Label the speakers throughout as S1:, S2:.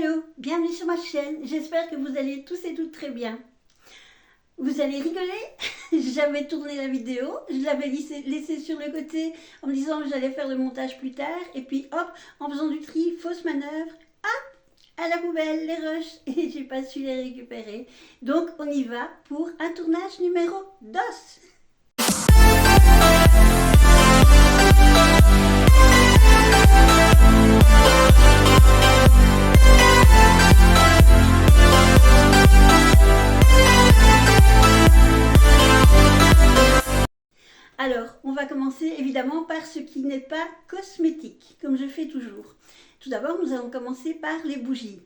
S1: Hello, bienvenue sur ma chaîne, j'espère que vous allez tous et toutes très bien. Vous allez rigoler, j'avais tourné la vidéo, je l'avais laissée sur le côté en me disant que j'allais faire le montage plus tard, et puis hop, en faisant du tri, fausse manœuvre, hop, à la poubelle, les rushs, et j'ai pas su les récupérer. Donc on y va pour un tournage numéro 2. Alors, on va commencer évidemment par ce qui n'est pas cosmétique, comme je fais toujours. Tout d'abord, nous allons commencer par les bougies.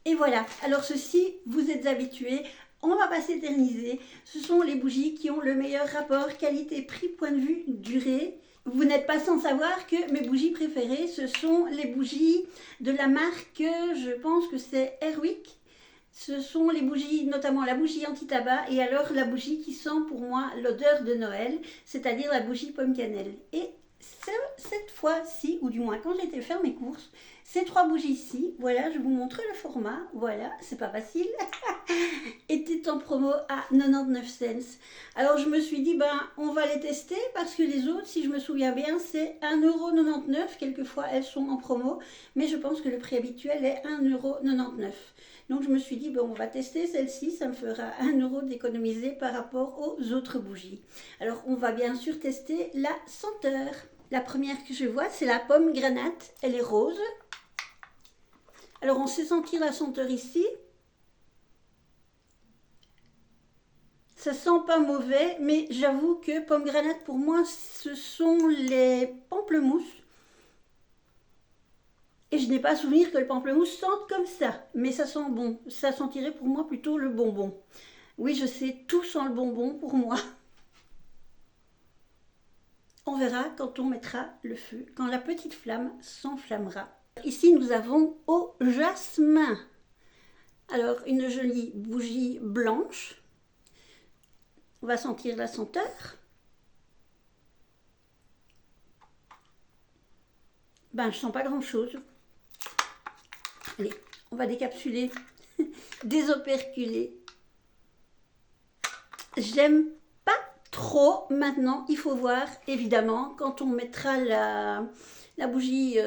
S1: Et voilà, alors ceci, vous êtes habitués, on ne va pas s'éterniser. Ce sont les bougies qui ont le meilleur rapport qualité-prix, point de vue durée. Vous n'êtes pas sans savoir que mes bougies préférées, ce sont les bougies de la marque, je pense que c'est Airwick. Ce sont les bougies, notamment la bougie anti-tabac et alors la bougie qui sent pour moi l'odeur de Noël, c'est-à-dire la bougie pomme cannelle. Et cette fois-ci, ou du moins quand j'ai été faire mes courses, ces trois bougies-ci, voilà, je vous montre le format, voilà, c'est pas facile, étaient en promo à 99 cents. Alors je me suis dit, ben on va les tester parce que les autres, si je me souviens bien, c'est 1,99 €, quelquefois elles sont en promo, mais je pense que le prix habituel est 1,99 €. Donc je me suis dit, bon, on va tester celle-ci, ça me fera 1 € d'économiser par rapport aux autres bougies. Alors on va bien sûr tester la senteur. La première que je vois, c'est la pomme granate, elle est rose. Alors on sait sentir la senteur ici. Ça sent pas mauvais, mais j'avoue que pomme granate pour moi, ce sont les pamplemousses. Et je n'ai pas souvenir que le pamplemousse sente comme ça, mais ça sent bon. Ça sentirait pour moi plutôt le bonbon. Oui, je sais, tout sent le bonbon pour moi. On verra quand on mettra le feu, quand la petite flamme s'enflammera. Ici, nous avons au jasmin. Alors, une jolie bougie blanche. On va sentir la senteur. Ben, je sens pas grand-chose. Allez, on va décapsuler, désoperculer. J'aime pas trop maintenant, il faut voir, évidemment, quand on mettra la bougie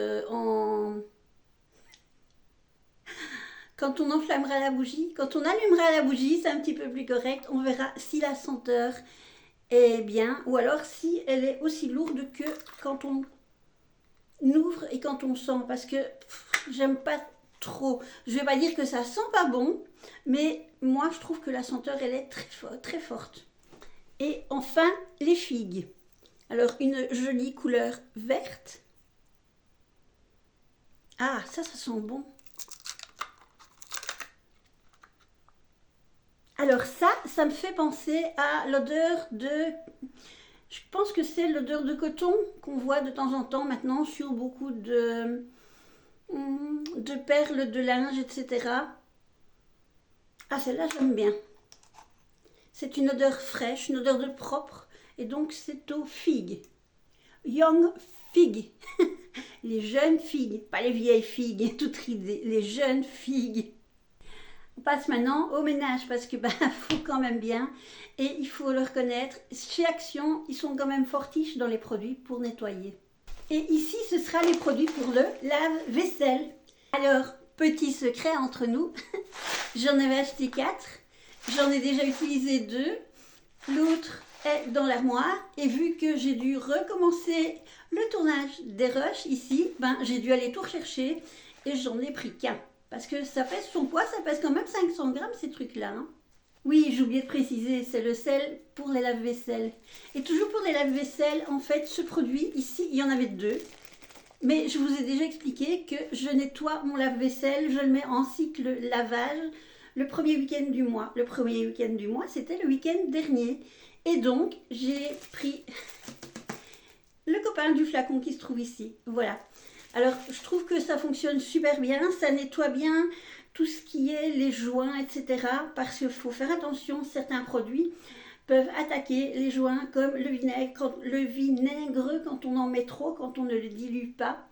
S1: quand on enflammera la bougie, quand on allumera la bougie, c'est un petit peu plus correct, on verra si la senteur est bien, ou alors si elle est aussi lourde que quand on ouvre et quand on sent, parce que j'aime pas trop. Je vais pas dire que ça sent pas bon, mais moi je trouve que la senteur elle est très forte. Et enfin les figues. Alors une jolie couleur verte. Ah, ça sent bon. Alors ça me fait penser à l'odeur de... Je pense que c'est l'odeur de coton qu'on voit de temps en temps maintenant sur beaucoup de perles de linge, etc. Ah, celle-là, j'aime bien. C'est une odeur fraîche, une odeur de propre, et donc c'est aux figues. Young fig. Les jeunes figues, pas les vieilles figues, toutes ridées, les jeunes figues. On passe maintenant au ménage parce que faut quand même bien, et il faut le reconnaître, chez Action, ils sont quand même fortiches dans les produits pour nettoyer. Et ici, ce sera les produits pour le lave-vaisselle. Alors, petit secret entre nous, j'en avais acheté 4, j'en ai déjà utilisé 2, l'autre est dans l'armoire, et vu que j'ai dû recommencer le tournage des rushs ici, j'ai dû aller tout rechercher, et j'en ai pris qu'un. Parce que ça pèse son poids, ça pèse quand même 500 grammes ces trucs-là. Hein. Oui, j'ai oublié de préciser, c'est le sel pour les lave-vaisselle. Et toujours pour les lave-vaisselle, en fait, ce produit, ici, il y en avait 2. Mais je vous ai déjà expliqué que je nettoie mon lave-vaisselle, je le mets en cycle lavage le premier week-end du mois. Le premier week-end du mois, c'était le week-end dernier. Et donc, j'ai pris le copain du flacon qui se trouve ici. Voilà. Alors, je trouve que ça fonctionne super bien, ça nettoie bien tout ce qui est les joints, etc. Parce qu'il faut faire attention, certains produits peuvent attaquer les joints comme le vinaigre quand on en met trop, quand on ne le dilue pas.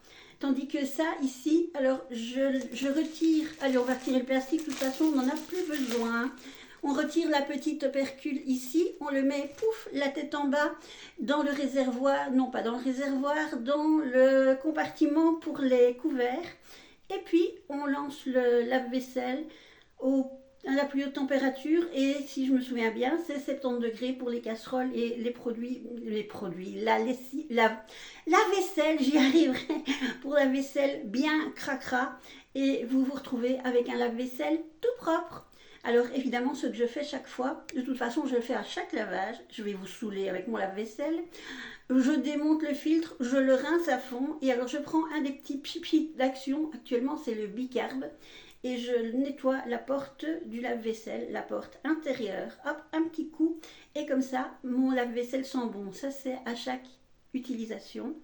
S1: Tandis que ça, ici, alors je retire, allez, on va retirer le plastique, de toute façon, on n'en a plus besoin. On retire la petite opercule ici, on le met, pouf, la tête en bas, dans le réservoir, non pas dans le réservoir, dans le compartiment pour les couverts. Et puis, on lance le lave-vaisselle à la plus haute température, et si je me souviens bien, c'est 70 degrés pour les casseroles et les produits, la vaisselle, j'y arriverai, pour la vaisselle bien cracra, et vous vous retrouvez avec un lave-vaisselle tout propre. Alors évidemment, ce que je fais chaque fois, de toute façon je le fais à chaque lavage, je vais vous saouler avec mon lave-vaisselle, je démonte le filtre, je le rince à fond, et alors je prends un des petits pipis d'action, actuellement c'est le bicarbe, et je nettoie la porte du lave-vaisselle, la porte intérieure, hop, un petit coup, et comme ça, mon lave-vaisselle sent bon. Ça, c'est à chaque utilisation.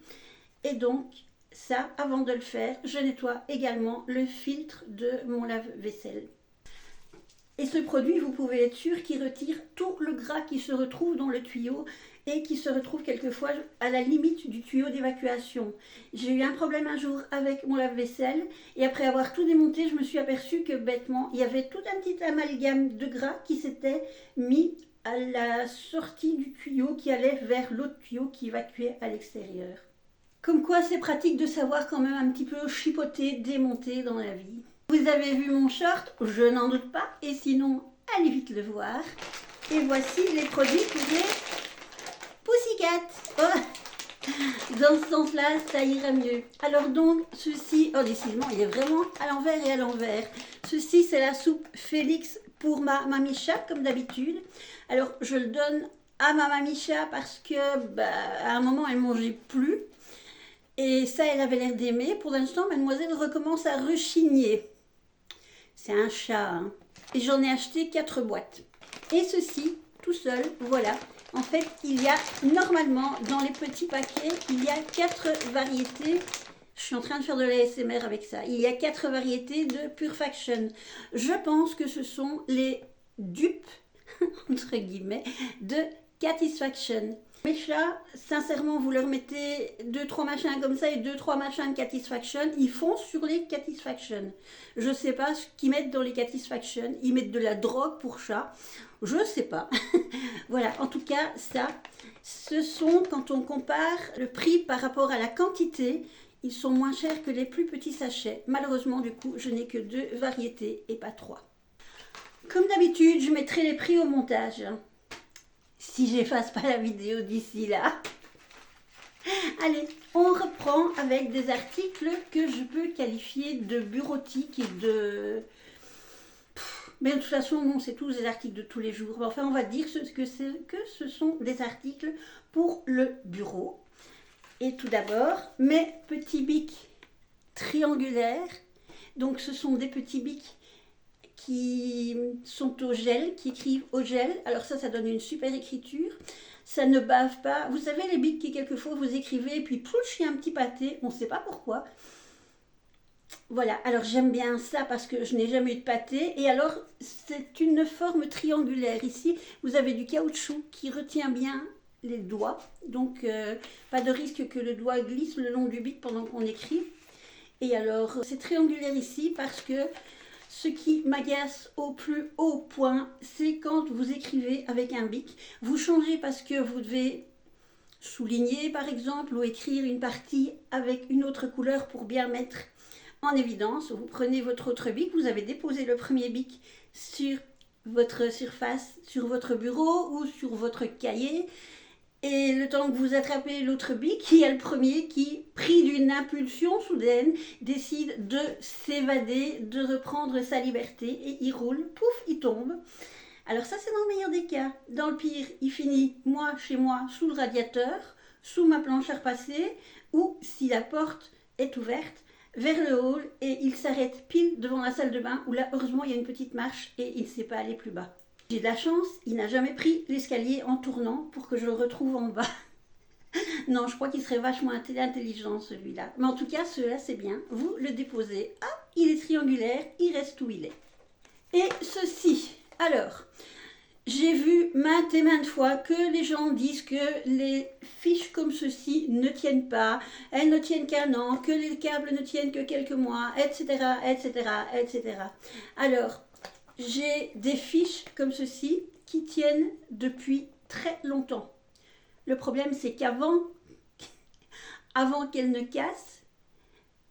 S1: Et donc, ça, avant de le faire, je nettoie également le filtre de mon lave-vaisselle. Et ce produit, vous pouvez être sûr qu'il retire tout le gras qui se retrouve dans le tuyau et qui se retrouve quelquefois à la limite du tuyau d'évacuation. J'ai eu un problème un jour avec mon lave-vaisselle et après avoir tout démonté, je me suis aperçue que bêtement, il y avait tout un petit amalgame de gras qui s'était mis à la sortie du tuyau qui allait vers l'autre tuyau qui évacuait à l'extérieur. Comme quoi, c'est pratique de savoir quand même un petit peu chipoter, démonter dans la vie. Vous avez vu mon short? Je n'en doute pas. Et sinon, allez vite le voir. Et voici les produits pour les Pussycat. Oh, dans ce sens-là, ça ira mieux. Alors donc, ceci, oh décidément, il est vraiment à l'envers et à l'envers. Ceci, c'est la soupe Félix pour ma mamicha, comme d'habitude. Alors, je le donne à ma mamicha parce que, à un moment, elle ne mangeait plus. Et ça, elle avait l'air d'aimer. Pour l'instant, mademoiselle recommence à rechigner. C'est un chat, hein. Et j'en ai acheté 4 boîtes. Et ceci, tout seul, voilà. En fait, il y a normalement, dans les petits paquets, il y a 4 variétés. Je suis en train de faire de l'ASMR avec ça. Il y a 4 variétés de Purfaction. Je pense que ce sont les dupes, entre guillemets, de Catisfaction. Mes chats, sincèrement, vous leur mettez 2-3 machins comme ça et 2-3 machins de Catisfaction, ils font sur les Catisfaction. Je sais pas ce qu'ils mettent dans les Catisfaction, ils mettent de la drogue pour chats, je sais pas. Voilà, en tout cas, ça, ce sont, quand on compare le prix par rapport à la quantité, ils sont moins chers que les plus petits sachets. Malheureusement, du coup, je n'ai que 2 variétés et pas 3. Comme d'habitude, je mettrai les prix au montage. Si j'efface pas la vidéo d'ici là. Allez, on reprend avec des articles que je peux qualifier de bureautiques et de... Mais de toute façon, non, c'est tous des articles de tous les jours. Enfin, on va dire que ce sont des articles pour le bureau. Et tout d'abord, mes petits bics triangulaires. Donc, ce sont des petits bics qui sont au gel, qui écrivent au gel. Alors ça donne une super écriture. Ça ne bave pas. Vous savez, les bics qui quelquefois vous écrivez et puis plouch, il y a un petit pâté. On ne sait pas pourquoi. Voilà, alors j'aime bien ça parce que je n'ai jamais eu de pâté. Et alors, c'est une forme triangulaire. Ici, vous avez du caoutchouc qui retient bien les doigts. Donc, pas de risque que le doigt glisse le long du bic pendant qu'on écrit. Et alors, c'est triangulaire ici parce que ce qui m'agace au plus haut point, c'est quand vous écrivez avec un bic. Vous changez parce que vous devez souligner par exemple ou écrire une partie avec une autre couleur pour bien mettre en évidence. Vous prenez votre autre bic, vous avez déposé le premier bic sur votre surface, sur votre bureau ou sur votre cahier. Et le temps que vous attrapez l'autre bic, il y a le premier qui, pris d'une impulsion soudaine, décide de s'évader, de reprendre sa liberté et il roule, pouf, il tombe. Alors ça, c'est dans le meilleur des cas. Dans le pire, il finit, moi, chez moi, sous le radiateur, sous ma planche à repasser, ou si la porte est ouverte, vers le hall et il s'arrête pile devant la salle de bain où là, heureusement, il y a une petite marche et il ne sait pas aller plus bas. J'ai de la chance, il n'a jamais pris l'escalier en tournant pour que je le retrouve en bas. Non, je crois qu'il serait vachement intelligent celui-là. Mais en tout cas, celui-là, c'est bien. Vous le déposez. Ah, il est triangulaire, il reste où il est. Et ceci, alors, J'ai vu maintes et maintes fois que les gens disent que les fiches comme ceci ne tiennent pas, elles ne tiennent qu'un an, que les câbles ne tiennent que quelques mois, etc., etc., etc. Alors, j'ai des fiches comme ceci qui tiennent depuis très longtemps. Le problème, c'est qu'avant qu'elles ne cassent,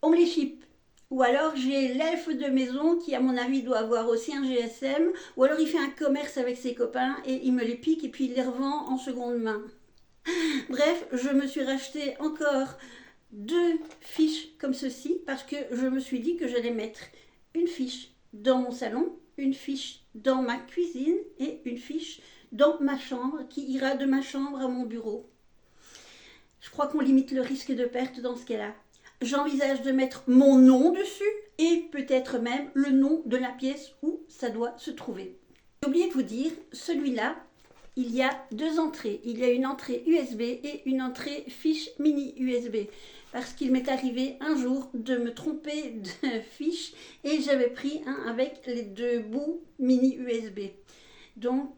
S1: on me les chipe. Ou alors j'ai l'elfe de maison qui, à mon avis, doit avoir aussi un GSM. Ou alors il fait un commerce avec ses copains et il me les pique et puis il les revend en seconde main. Bref, je me suis racheté encore 2 fiches comme ceci parce que je me suis dit que j'allais mettre une fiche dans mon salon, une fiche dans ma cuisine et une fiche dans ma chambre qui ira de ma chambre à mon bureau. Je crois qu'on limite le risque de perte dans ce cas-là. J'envisage de mettre mon nom dessus et peut-être même le nom de la pièce où ça doit se trouver. J'ai oublié de vous dire, celui-là, il y a 2 entrées. Il y a une entrée USB et une entrée fiche mini USB. Parce qu'il m'est arrivé un jour de me tromper de fiche et j'avais pris un avec les 2 bouts mini USB. Donc,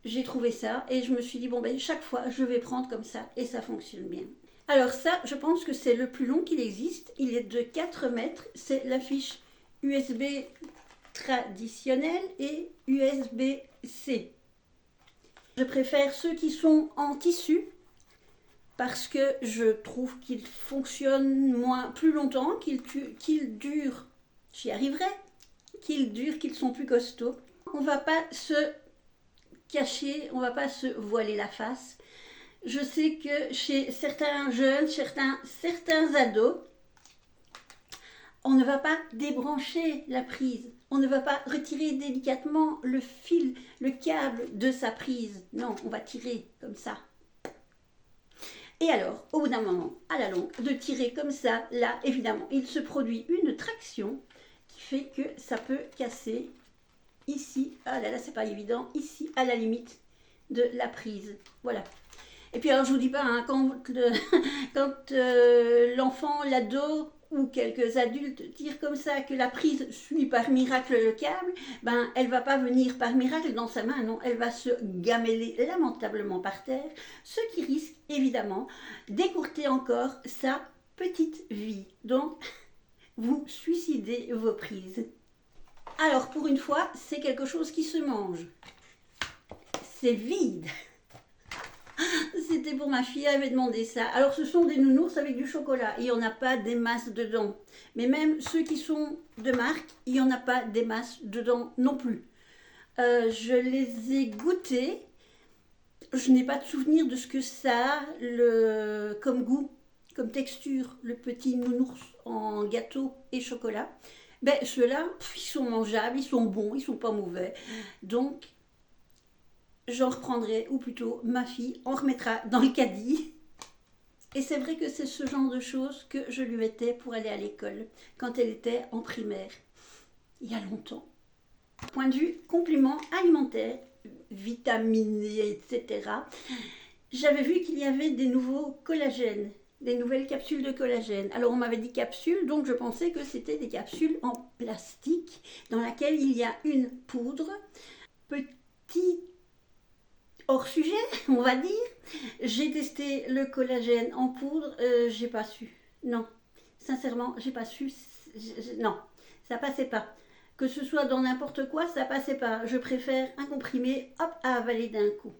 S1: j'ai trouvé ça et je me suis dit, bon ben chaque fois je vais prendre comme ça et ça fonctionne bien. Alors ça, je pense que c'est le plus long qu'il existe. Il est de 4 mètres. C'est la fiche USB traditionnelle et USB-C. Je préfère ceux qui sont en tissu parce que je trouve qu'ils fonctionnent plus longtemps, qu'ils durent, j'y arriverai, qu'ils sont plus costauds. On ne va pas se cacher, on ne va pas se voiler la face. Je sais que chez certains jeunes, certains ados, on ne va pas débrancher la prise. On ne va pas retirer délicatement le fil, le câble de sa prise. Non, on va tirer comme ça. Et alors, au bout d'un moment, à la longue, de tirer comme ça, là, évidemment, il se produit une traction qui fait que ça peut casser ici. Ah là là, c'est pas évident. Ici, à la limite de la prise. Voilà. Et puis alors je vous dis pas, hein, quand l'enfant, l'ado ou quelques adultes tirent comme ça, que la prise suit par miracle le câble, ben elle va pas venir par miracle dans sa main, non, elle va se gameler lamentablement par terre, ce qui risque évidemment d'écourter encore sa petite vie. Donc vous suicidez vos prises. Alors pour une fois, c'est quelque chose qui se mange. C'est vide. C'était pour ma fille, elle avait demandé ça. Alors ce sont des nounours avec du chocolat, il n'y en a pas des masses dedans. Mais même ceux qui sont de marque, il n'y en a pas des masses dedans non plus. Je les ai goûtés, je n'ai pas de souvenir de ce que ça a comme goût, comme texture, le petit nounours en gâteau et chocolat. Ben ceux-là, ils sont mangeables, ils sont bons, ils sont pas mauvais. Donc j'en reprendrai, ou plutôt ma fille en remettra dans le caddie. Et c'est vrai que c'est ce genre de choses que je lui mettais pour aller à l'école, quand elle était en primaire, il y a longtemps. Point de vue complément alimentaire, vitaminé, etc., j'avais vu qu'il y avait des nouveaux collagènes, des nouvelles capsules de collagène. Alors on m'avait dit capsules, donc je pensais que c'était des capsules en plastique, dans laquelle il y a une poudre, petite, hors sujet, on va dire. J'ai testé le collagène en poudre, j'ai pas su. Non, sincèrement, j'ai pas su. Non, ça passait pas. Que ce soit dans n'importe quoi, ça passait pas. Je préfère un comprimé, hop, à avaler d'un coup.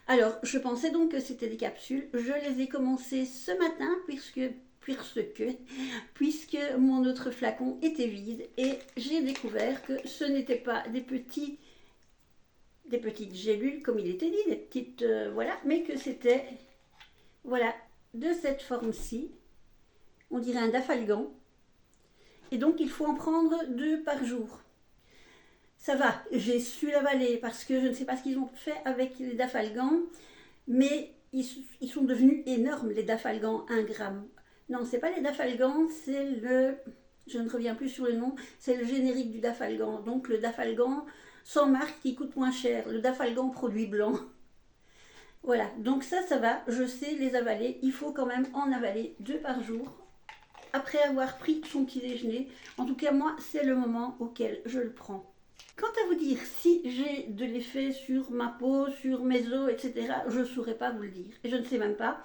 S1: Alors, je pensais donc que c'était des capsules. Je les ai commencées ce matin puisque mon autre flacon était vide et j'ai découvert que ce n'était pas des petites gélules, comme il était dit, des petites, voilà, mais que c'était, voilà, de cette forme-ci. On dirait un dafalgan. Et donc, il faut en prendre 2 par jour. Ça va, j'ai su l'avaler parce que je ne sais pas ce qu'ils ont fait avec les dafalgans, mais ils sont devenus énormes, les dafalgans 1 gramme. Non, c'est pas les dafalgans, c'est le... Je ne reviens plus sur le nom, c'est le générique du dafalgan. Donc, le dafalgan sans marque qui coûte moins cher, le dafalgan produit blanc. Voilà, donc ça va, je sais les avaler. Il faut quand même en avaler 2 par jour après avoir pris son petit déjeuner. En tout cas, moi, c'est le moment auquel je le prends. Quant à vous dire si j'ai de l'effet sur ma peau, sur mes os, etc., je ne saurais pas vous le dire. Et je ne sais même pas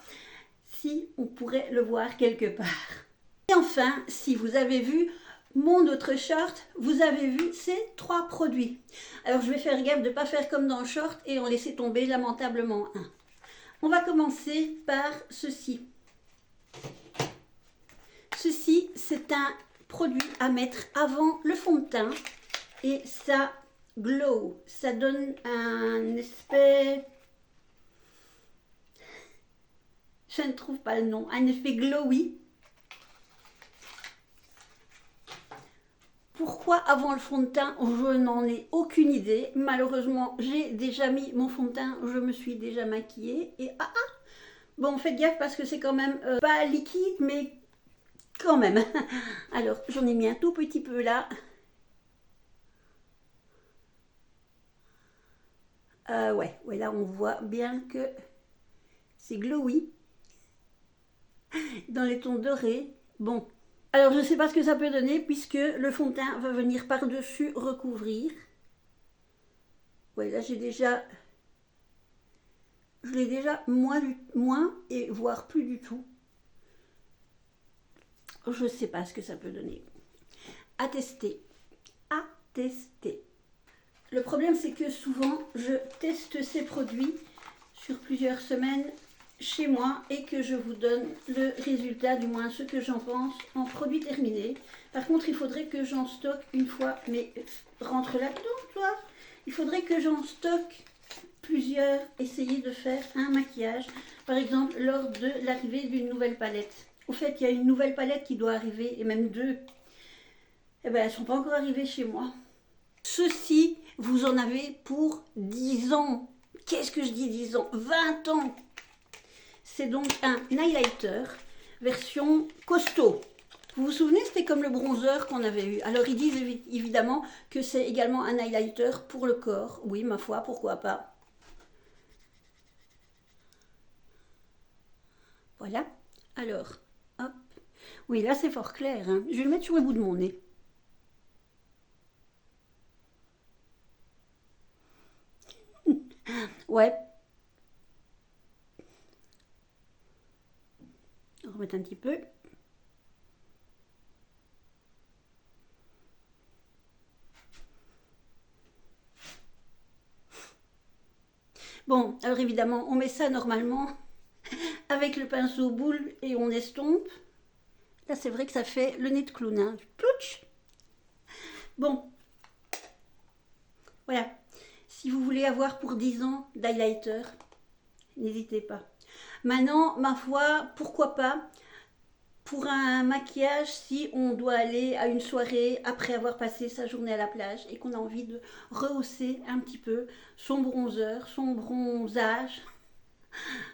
S1: si on pourrait le voir quelque part. Et enfin, si vous avez vu mon autre short, vous avez vu ces 3 produits. Alors je vais faire gaffe de ne pas faire comme dans le short et en laisser tomber lamentablement un. On va commencer par ceci. Ceci, c'est un produit à mettre avant le fond de teint et ça glow, ça donne un effet, je ne trouve pas le nom, un effet glowy. Pourquoi avant le fond de teint? Je n'en ai aucune idée. Malheureusement, j'ai déjà mis mon fond de teint, je me suis déjà maquillée et bon, faites gaffe parce que c'est quand même pas liquide, mais quand même. Alors, j'en ai mis un tout petit peu là. Ouais, là on voit bien que c'est glowy dans les tons dorés. Bon, alors je ne sais pas ce que ça peut donner puisque le fond de teint va venir par-dessus recouvrir. Ouais, là je l'ai déjà moins et voire plus du tout. Je ne sais pas ce que ça peut donner. À tester. À tester. Le problème, c'est que souvent, je teste ces produits sur plusieurs semaines chez moi et que je vous donne le résultat, du moins ce que j'en pense, en produit terminé. Par contre, il faudrait que j'en stocke une fois, mais rentre là-dedans, toi. Il faudrait que j'en stocke plusieurs, essayer de faire un maquillage, par exemple, lors de l'arrivée d'une nouvelle palette. Au fait, il y a une nouvelle palette qui doit arriver, et même 2. Eh bien, elles ne sont pas encore arrivées chez moi. Ceci, vous en avez pour 10 ans. Qu'est-ce que je dis 10 ans? 20 ans. C'est donc un highlighter version costaud. Vous vous souvenez, c'était comme le bronzer qu'on avait eu. Alors ils disent évidemment que c'est également un highlighter pour le corps. Oui, ma foi, pourquoi pas. Voilà. Alors, hop. Oui, là c'est fort clair, hein. Je vais le mettre sur le bout de mon nez. Ouais. On va remettre un petit peu. Bon, alors évidemment, on met ça normalement avec le pinceau boule et on estompe. Là, c'est vrai que ça fait le nez de clown, hein. Plouch. Bon, voilà. Si vous voulez avoir pour 10 ans d'highlighter, n'hésitez pas. Maintenant, ma foi, pourquoi pas pour un maquillage si on doit aller à une soirée après avoir passé sa journée à la plage et qu'on a envie de rehausser un petit peu son bronzer, son bronzage.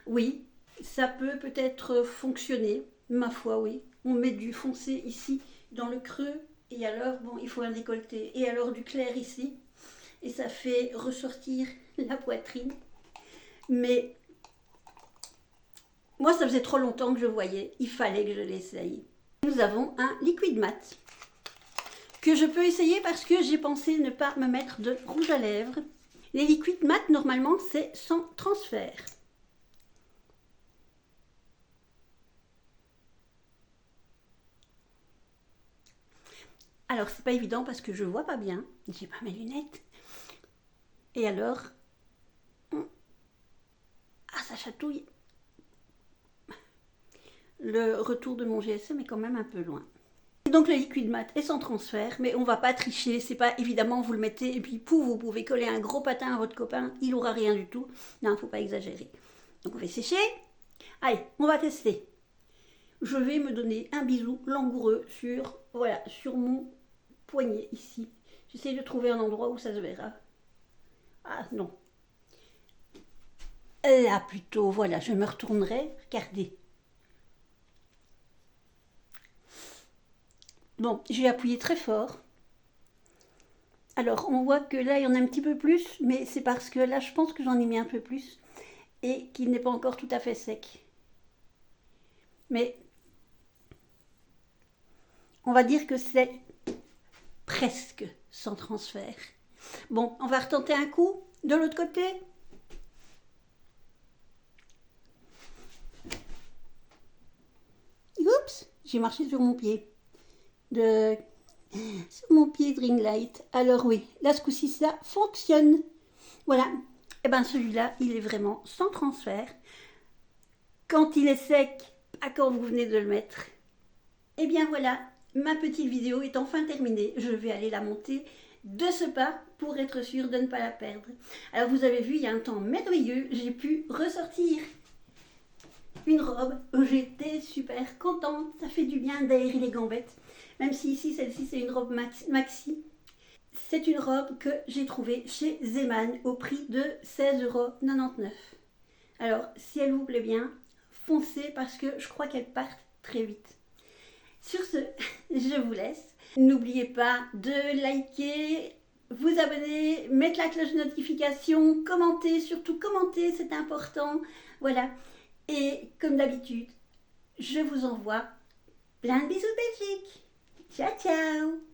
S1: Oui, ça peut peut-être fonctionner, ma foi, oui. On met du foncé ici dans le creux et alors, bon, il faut un décolleté. Et alors du clair ici et ça fait ressortir la poitrine. Mais moi, ça faisait trop longtemps que je voyais. Il fallait que je l'essaye. Nous avons un liquide mat que je peux essayer parce que j'ai pensé ne pas me mettre de rouge à lèvres. Les liquides mat, normalement, c'est sans transfert. Alors, c'est pas évident parce que je vois pas bien. J'ai pas mes lunettes. Et alors, ça chatouille. Le retour de mon GSM est quand même un peu loin. Donc le liquide mat est sans transfert, mais on va pas tricher. C'est pas évidemment vous le mettez et puis pouf, vous pouvez coller un gros patin à votre copain, il aura rien du tout. Non, faut pas exagérer. Donc on va sécher. Allez, on va tester. Je vais me donner un bisou langoureux sur, voilà, sur mon poignet ici. J'essaie de trouver un endroit où ça se verra. Ah non. Là plutôt, voilà, je me retournerai. Regardez. Bon, j'ai appuyé très fort. Alors, on voit que là, il y en a un petit peu plus, mais c'est parce que là, je pense que j'en ai mis un peu plus et qu'il n'est pas encore tout à fait sec. Mais on va dire que c'est presque sans transfert. Bon, on va retenter un coup de l'autre côté. Oups, j'ai marché sur mon pied. Sur mon pied de ring light. Alors oui, là ce coup-ci ça fonctionne. Voilà. Et bien celui-là, il est vraiment sans transfert. Quand il est sec, pas quand vous venez de le mettre. Et bien voilà, ma petite vidéo est enfin terminée. Je vais aller la monter de ce pas pour être sûre de ne pas la perdre. Alors vous avez vu, il y a un temps merveilleux, j'ai pu ressortir une robe. J'étais super contente, ça fait du bien d'aérer les gambettes. Même si ici, celle-ci, c'est une robe maxi. C'est une robe que j'ai trouvée chez Zeman au prix de 16,99 €. Alors, si elle vous plaît bien, foncez parce que je crois qu'elle part très vite. Sur ce, je vous laisse. N'oubliez pas de liker, vous abonner, mettre la cloche de notification, commenter, surtout commenter, c'est important. Voilà. Et comme d'habitude, je vous envoie plein de bisous de Belgique. Ciao, ciao!